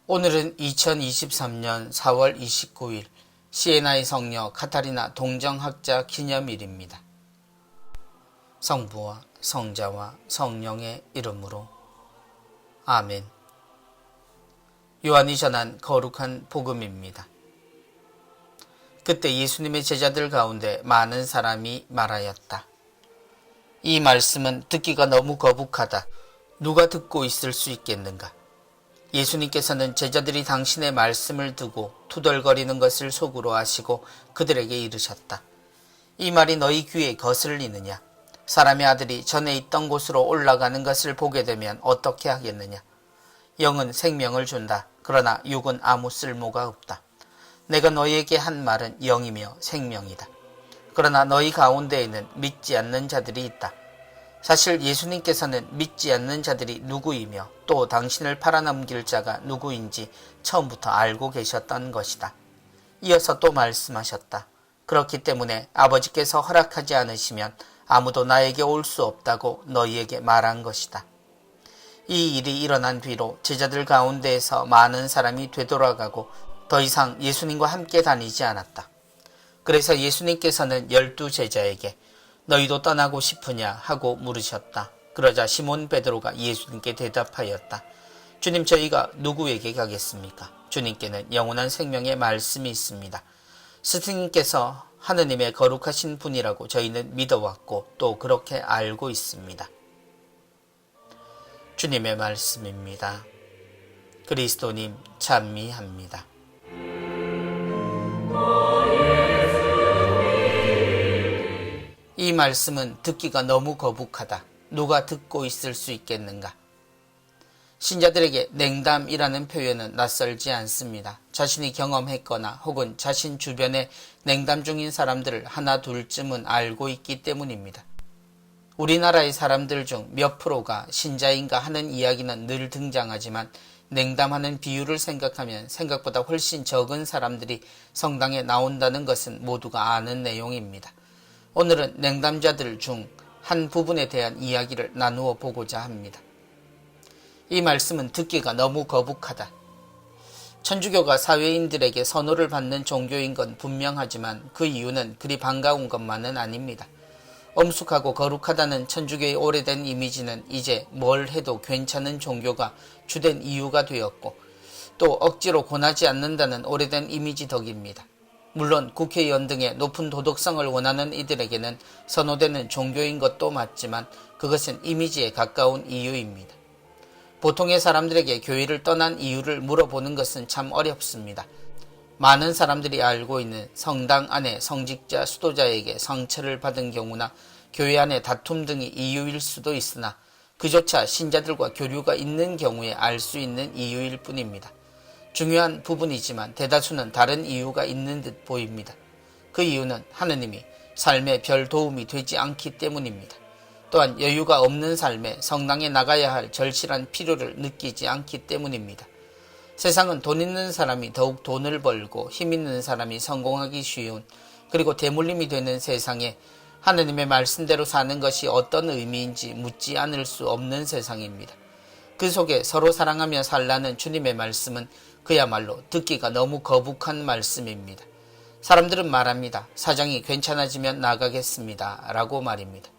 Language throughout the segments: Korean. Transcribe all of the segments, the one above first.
오늘은 2023년 4월 29일 시에나의 성녀 카타리나 동정학자 기념일입니다. 성부와 성자와 성령의 이름으로 아멘. 요한이 전한 거룩한 복음입니다. 그때 예수님의 제자들 가운데 많은 사람이 말하였다. 이 말씀은 듣기가 너무 거북하다. 누가 듣고 있을 수 있겠는가? 예수님께서는 제자들이 당신의 말씀을 두고 투덜거리는 것을 속으로 아시고 그들에게 이르셨다. 이 말이 너희 귀에 거슬리느냐? 사람의 아들이 전에 있던 곳으로 올라가는 것을 보게 되면 어떻게 하겠느냐? 영은 생명을 준다. 그러나 육은 아무 쓸모가 없다. 내가 너희에게 한 말은 영이며 생명이다. 그러나 너희 가운데에는 믿지 않는 자들이 있다. 사실 예수님께서는 믿지 않는 자들이 누구이며 또 당신을 팔아넘길 자가 누구인지 처음부터 알고 계셨던 것이다. 이어서 또 말씀하셨다. 그렇기 때문에 아버지께서 허락하지 않으시면 아무도 나에게 올 수 없다고 너희에게 말한 것이다. 이 일이 일어난 뒤로 제자들 가운데에서 많은 사람이 되돌아가고 더 이상 예수님과 함께 다니지 않았다. 그래서 예수님께서는 12 제자에게 너희도 떠나고 싶으냐 하고 물으셨다. 그러자 시몬 베드로가 예수님께 대답하였다. 주님, 저희가 누구에게 가겠습니까? 주님께는 영원한 생명의 말씀이 있습니다. 스승님께서 하느님의 거룩하신 분이라고 저희는 믿어왔고 또 그렇게 알고 있습니다. 주님의 말씀입니다. 그리스도님 찬미합니다. 이 말씀은 듣기가 너무 거북하다. 누가 듣고 있을 수 있겠는가? 신자들에게 냉담이라는 표현은 낯설지 않습니다. 자신이 경험했거나 혹은 자신 주변에 냉담 중인 사람들을 하나 둘쯤은 알고 있기 때문입니다. 우리나라의 사람들 중 몇 프로가 신자인가 하는 이야기는 늘 등장하지만 냉담하는 비율을 생각하면 생각보다 훨씬 적은 사람들이 성당에 나온다는 것은 모두가 아는 내용입니다. 오늘은 냉담자들 중 한 부분에 대한 이야기를 나누어 보고자 합니다. 이 말씀은 듣기가 너무 거북하다. 천주교가 사회인들에게 선호를 받는 종교인 건 분명하지만 그 이유는 그리 반가운 것만은 아닙니다. 엄숙하고 거룩하다는 천주교의 오래된 이미지는 이제 뭘 해도 괜찮은 종교가 주된 이유가 되었고 또 억지로 권하지 않는다는 오래된 이미지 덕입니다. 물론 국회의원 등의 높은 도덕성을 원하는 이들에게는 선호되는 종교인 것도 맞지만 그것은 이미지에 가까운 이유입니다. 보통의 사람들에게 교회를 떠난 이유를 물어보는 것은 참 어렵습니다. 많은 사람들이 알고 있는 성당 안에 성직자, 수도자에게 상처를 받은 경우나 교회 안에 다툼 등이 이유일 수도 있으나 그조차 신자들과 교류가 있는 경우에 알 수 있는 이유일 뿐입니다. 중요한 부분이지만 대다수는 다른 이유가 있는 듯 보입니다. 그 이유는 하느님이 삶에 별 도움이 되지 않기 때문입니다. 또한 여유가 없는 삶에 성당에 나가야 할 절실한 필요를 느끼지 않기 때문입니다. 세상은 돈 있는 사람이 더욱 돈을 벌고 힘 있는 사람이 성공하기 쉬운 그리고 대물림이 되는 세상에 하느님의 말씀대로 사는 것이 어떤 의미인지 묻지 않을 수 없는 세상입니다. 그 속에 서로 사랑하며 살라는 주님의 말씀은 그야말로 듣기가 너무 거북한 말씀입니다. 사람들은 말합니다. 사정이 괜찮아지면 나가겠습니다. 라고 말입니다.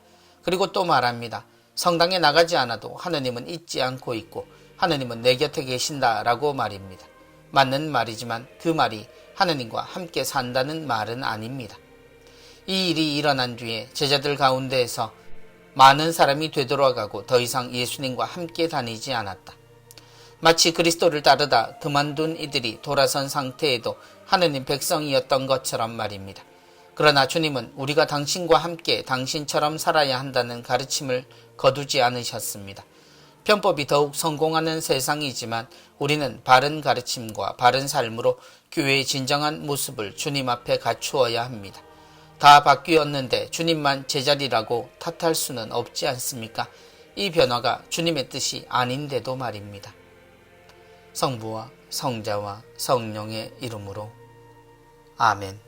그리고 또 말합니다. 성당에 나가지 않아도 하느님은 잊지 않고 있고 하느님은 내 곁에 계신다 라고 말입니다. 맞는 말이지만 그 말이 하느님과 함께 산다는 말은 아닙니다. 이 일이 일어난 뒤에 제자들 가운데에서 많은 사람이 되돌아가고 더 이상 예수님과 함께 다니지 않았다. 마치 그리스도를 따르다 그만둔 이들이 돌아선 상태에도 하느님 백성이었던 것처럼 말입니다. 그러나 주님은 우리가 당신과 함께 당신처럼 살아야 한다는 가르침을 거두지 않으셨습니다. 편법이 더욱 성공하는 세상이지만 우리는 바른 가르침과 바른 삶으로 교회의 진정한 모습을 주님 앞에 갖추어야 합니다. 다 바뀌었는데 주님만 제자리라고 탓할 수는 없지 않습니까? 이 변화가 주님의 뜻이 아닌데도 말입니다. 성부와 성자와 성령의 이름으로 아멘.